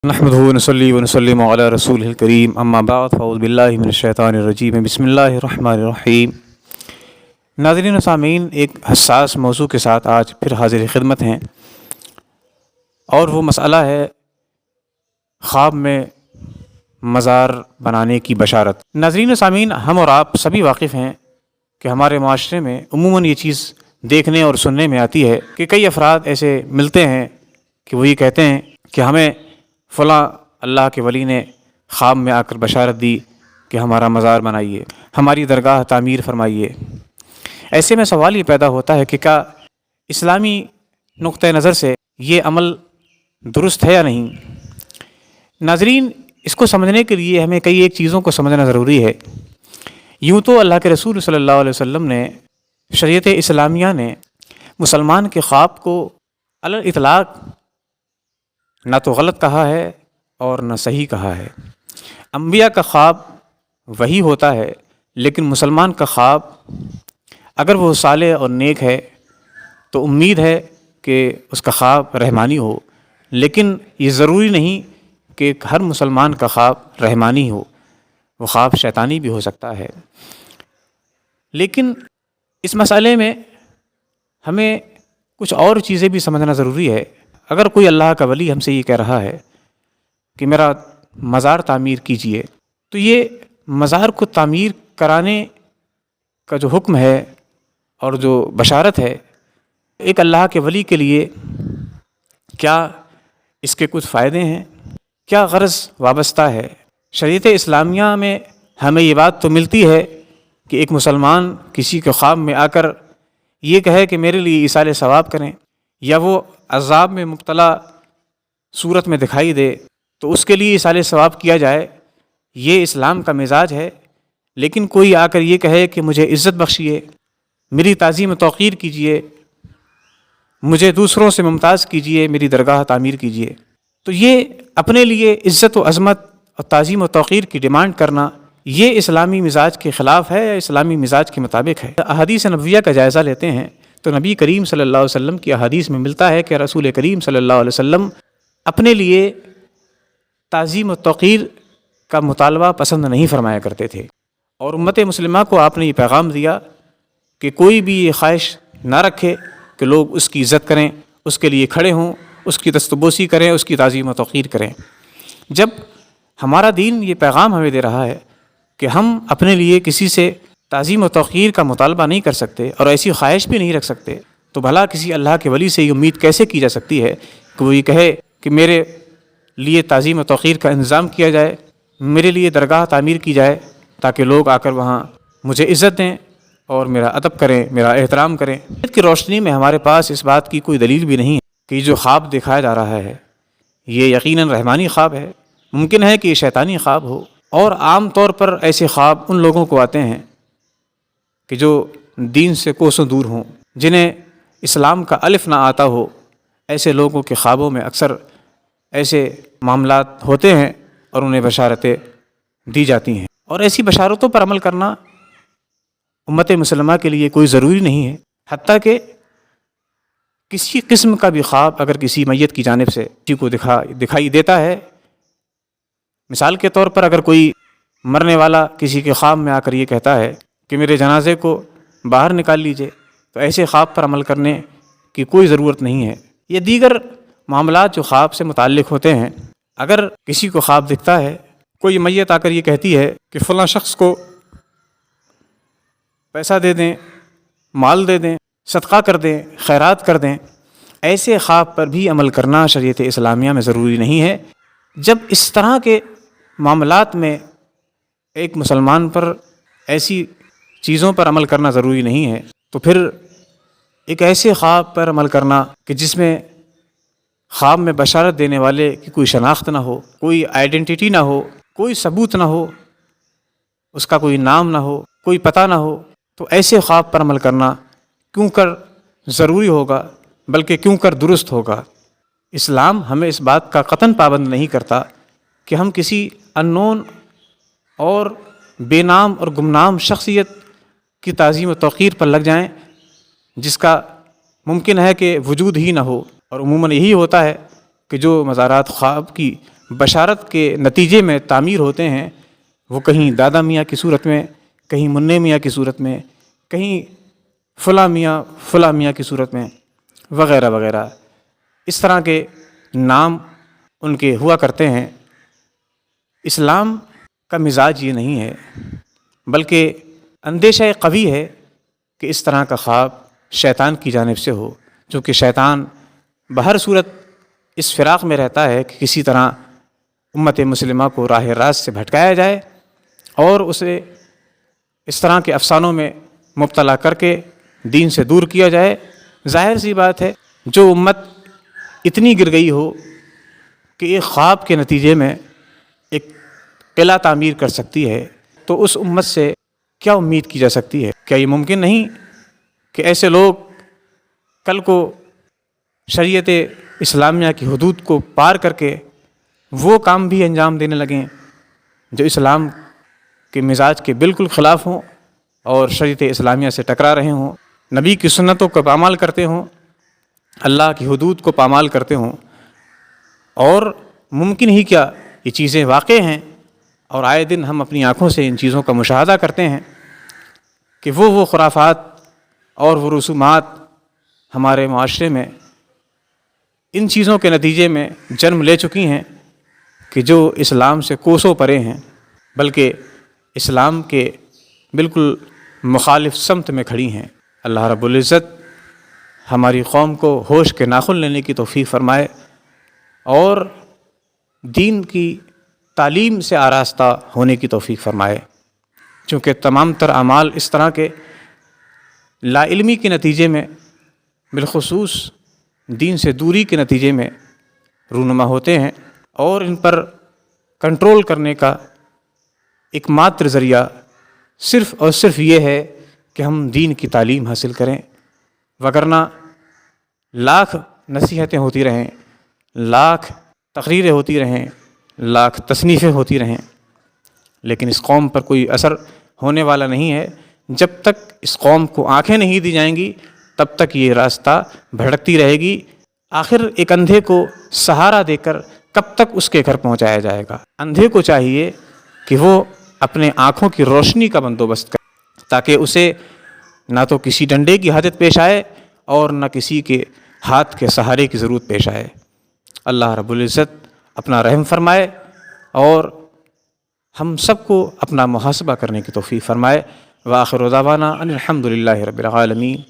نحمدہ ونصلی ونسلم علی رسولہ الکریم اما بعد فاعوذ باللہ من الشیطان الرجیم بسم اللہ الرحمن الرحیم۔ ناظرین و سامعین، ایک حساس موضوع کے ساتھ آج پھر حاضر خدمت ہیں، اور وہ مسئلہ ہے خواب میں مزار بنانے کی بشارت۔ ناظرین و سامعین، ہم اور آپ سبھی واقف ہیں کہ ہمارے معاشرے میں عموماً یہ چیز دیکھنے اور سننے میں آتی ہے کہ کئی افراد ایسے ملتے ہیں کہ وہ یہ کہتے ہیں کہ ہمیں فلاں اللہ کے ولی نے خواب میں آ کر بشارت دی کہ ہمارا مزار بنائیے، ہماری درگاہ تعمیر فرمائیے۔ ایسے میں سوال یہ پیدا ہوتا ہے کہ کیا اسلامی نقطہ نظر سے یہ عمل درست ہے یا نہیں؟ ناظرین، اس کو سمجھنے کے لیے ہمیں کئی ایک چیزوں کو سمجھنا ضروری ہے۔ یوں تو اللہ کے رسول صلی اللہ علیہ وسلم نے، شریعت اسلامیہ نے مسلمان کے خواب کو علی الاطلاق نہ تو غلط کہا ہے اور نہ صحیح کہا ہے۔ انبیاء کا خواب وہی ہوتا ہے، لیکن مسلمان کا خواب اگر وہ صالح اور نیک ہے تو امید ہے کہ اس کا خواب رحمانی ہو، لیکن یہ ضروری نہیں کہ ہر مسلمان کا خواب رحمانی ہو، وہ خواب شیطانی بھی ہو سکتا ہے۔ لیکن اس مسئلے میں ہمیں کچھ اور چیزیں بھی سمجھنا ضروری ہے۔ اگر کوئی اللہ کا ولی ہم سے یہ کہہ رہا ہے کہ میرا مزار تعمیر کیجئے، تو یہ مزار کو تعمیر کرانے کا جو حکم ہے اور جو بشارت ہے، ایک اللہ کے ولی کے لیے کیا اس کے کچھ فائدے ہیں؟ کیا غرض وابستہ ہے؟ شریعت اسلامیہ میں ہمیں یہ بات تو ملتی ہے کہ ایک مسلمان کسی کے خواب میں آ کر یہ کہے کہ میرے لیے ایصال ثواب کریں، یا وہ عذاب میں مبتلا صورت میں دکھائی دے تو اس کے لیے ایصال ثواب کیا جائے، یہ اسلام کا مزاج ہے۔ لیکن کوئی آ کر یہ کہے کہ مجھے عزت بخشیے، میری تعظیم و توقیر کیجیے، مجھے دوسروں سے ممتاز کیجیے، میری درگاہ تعمیر کیجیے، تو یہ اپنے لیے عزت و عظمت اور تعظیم و توقیر کی ڈیمانڈ کرنا، یہ اسلامی مزاج کے خلاف ہے یا اسلامی مزاج کے مطابق ہے؟ احادیث نبویہ کا جائزہ لیتے ہیں تو نبی کریم صلی اللہ علیہ وسلم کی احادیث میں ملتا ہے کہ رسول کریم صلی اللہ علیہ وسلم اپنے لیے تعظیم و توقیر کا مطالبہ پسند نہیں فرمایا کرتے تھے، اور امت مسلمہ کو آپ نے یہ پیغام دیا کہ کوئی بھی یہ خواہش نہ رکھے کہ لوگ اس کی عزت کریں، اس کے لیے کھڑے ہوں، اس کی دستبوسی کریں، اس کی تعظیم و توقیر کریں۔ جب ہمارا دین یہ پیغام ہمیں دے رہا ہے کہ ہم اپنے لیے کسی سے تعظیم و توقیر کا مطالبہ نہیں کر سکتے اور ایسی خواہش بھی نہیں رکھ سکتے، تو بھلا کسی اللہ کے ولی سے یہ امید کیسے کی جا سکتی ہے کہ وہ یہ کہے کہ میرے لیے تعظیم و توقیر کا انتظام کیا جائے، میرے لیے درگاہ تعمیر کی جائے تاکہ لوگ آ کر وہاں مجھے عزت دیں اور میرا ادب کریں، میرا احترام کریں۔ اس کی روشنی میں ہمارے پاس اس بات کی کوئی دلیل بھی نہیں ہے کہ یہ جو خواب دکھایا جا رہا ہے یہ یقیناً رحمانی خواب ہے۔ ممکن ہے کہ یہ شیطانی خواب ہو، اور عام طور پر ایسے خواب ان لوگوں کو آتے ہیں کہ جو دین سے کوسوں دور ہوں، جنہیں اسلام کا الف نہ آتا ہو۔ ایسے لوگوں کے خوابوں میں اکثر ایسے معاملات ہوتے ہیں اور انہیں بشارتیں دی جاتی ہیں، اور ایسی بشارتوں پر عمل کرنا امت مسلمہ کے لیے کوئی ضروری نہیں ہے۔ حتیٰ کہ کسی قسم کا بھی خواب اگر کسی میت کی جانب سے کسی کو دکھائی دیتا ہے، مثال کے طور پر اگر کوئی مرنے والا کسی کے خواب میں آ کر یہ کہتا ہے کہ میرے جنازے کو باہر نکال لیجئے، تو ایسے خواب پر عمل کرنے کی کوئی ضرورت نہیں ہے۔ یہ دیگر معاملات جو خواب سے متعلق ہوتے ہیں، اگر کسی کو خواب دکھتا ہے، کوئی میت آ کر یہ کہتی ہے کہ فلاں شخص کو پیسہ دے دیں، مال دے دیں، صدقہ کر دیں، خیرات کر دیں، ایسے خواب پر بھی عمل کرنا شریعت اسلامیہ میں ضروری نہیں ہے۔ جب اس طرح کے معاملات میں ایک مسلمان پر ایسی چیزوں پر عمل کرنا ضروری نہیں ہے، تو پھر ایک ایسے خواب پر عمل کرنا کہ جس میں خواب میں بشارت دینے والے کی کوئی شناخت نہ ہو، کوئی آئیڈینٹی نہ ہو، کوئی ثبوت نہ ہو، اس کا کوئی نام نہ ہو، کوئی پتہ نہ ہو، تو ایسے خواب پر عمل کرنا کیوں کر ضروری ہوگا، بلکہ کیوں کر درست ہوگا۔ اسلام ہمیں اس بات کا قطعاً پابند نہیں کرتا کہ ہم کسی اننون اور بے نام اور گمنام شخصیت کی تعظیم و توقیر پر لگ جائیں جس کا ممکن ہے کہ وجود ہی نہ ہو، اور عموماً یہی ہوتا ہے کہ جو مزارات خواب کی بشارت کے نتیجے میں تعمیر ہوتے ہیں وہ کہیں دادا میاں کی صورت میں، کہیں منع میاں کی صورت میں، کہیں فلاں میاں کی صورت میں، وغیرہ وغیرہ، اس طرح کے نام ان کے ہوا کرتے ہیں۔ اسلام کا مزاج یہ نہیں ہے، بلکہ اندیشہ قوی ہے کہ اس طرح کا خواب شیطان کی جانب سے ہو، چونکہ شیطان بہر صورت اس فراق میں رہتا ہے کہ کسی طرح امت مسلمہ کو راہ راست سے بھٹکایا جائے اور اسے اس طرح کے افسانوں میں مبتلا کر کے دین سے دور کیا جائے۔ ظاہر سی بات ہے، جو امت اتنی گر گئی ہو کہ ایک خواب کے نتیجے میں ایک قلعہ تعمیر کر سکتی ہے، تو اس امت سے کیا امید کی جا سکتی ہے؟ کیا یہ ممکن نہیں کہ ایسے لوگ کل کو شریعت اسلامیہ کی حدود کو پار کر کے وہ کام بھی انجام دینے لگیں جو اسلام کے مزاج کے بالکل خلاف ہوں اور شریعت اسلامیہ سے ٹکرا رہے ہوں، نبی کی سنتوں کو پامال کرتے ہوں، اللہ کی حدود کو پامال کرتے ہوں؟ اور ممکن ہی کیا یہ چیزیں واقع ہیں، اور آئے دن ہم اپنی آنکھوں سے ان چیزوں کا مشاہدہ کرتے ہیں کہ وہ خرافات اور وہ رسومات ہمارے معاشرے میں ان چیزوں کے نتیجے میں جنم لے چکی ہیں کہ جو اسلام سے کوسوں پرے ہیں، بلکہ اسلام کے بالکل مخالف سمت میں کھڑی ہیں۔ اللہ رب العزت ہماری قوم کو ہوش کے ناخن لینے کی توفیق فرمائے اور دین کی تعلیم سے آراستہ ہونے کی توفیق فرمائے، چونکہ تمام تر اعمال اس طرح کے لا علمی کے نتیجے میں، بالخصوص دین سے دوری کے نتیجے میں رونما ہوتے ہیں، اور ان پر کنٹرول کرنے کا ایک ماتر ذریعہ صرف اور صرف یہ ہے کہ ہم دین کی تعلیم حاصل کریں، وگرنہ لاکھ نصیحتیں ہوتی رہیں، لاکھ تقریریں ہوتی رہیں، لاکھ تصنیفیں ہوتی رہیں، لیکن اس قوم پر کوئی اثر ہونے والا نہیں ہے۔ جب تک اس قوم کو آنکھیں نہیں دی جائیں گی تب تک یہ راستہ بھٹکتی رہے گی۔ آخر ایک اندھے کو سہارا دے کر کب تک اس کے گھر پہنچایا جائے گا؟ اندھے کو چاہیے کہ وہ اپنے آنکھوں کی روشنی کا بندوبست کرے تاکہ اسے نہ تو کسی ڈنڈے کی حاجت پیش آئے اور نہ کسی کے ہاتھ کے سہارے کی ضرورت پیش آئے۔ اللہ رب العزت اپنا رحم فرمائے اور ہم سب کو اپنا محاسبہ کرنے کی توفیق فرمائے۔ وآخر دعوانا ان الحمد للہ رب العالمین۔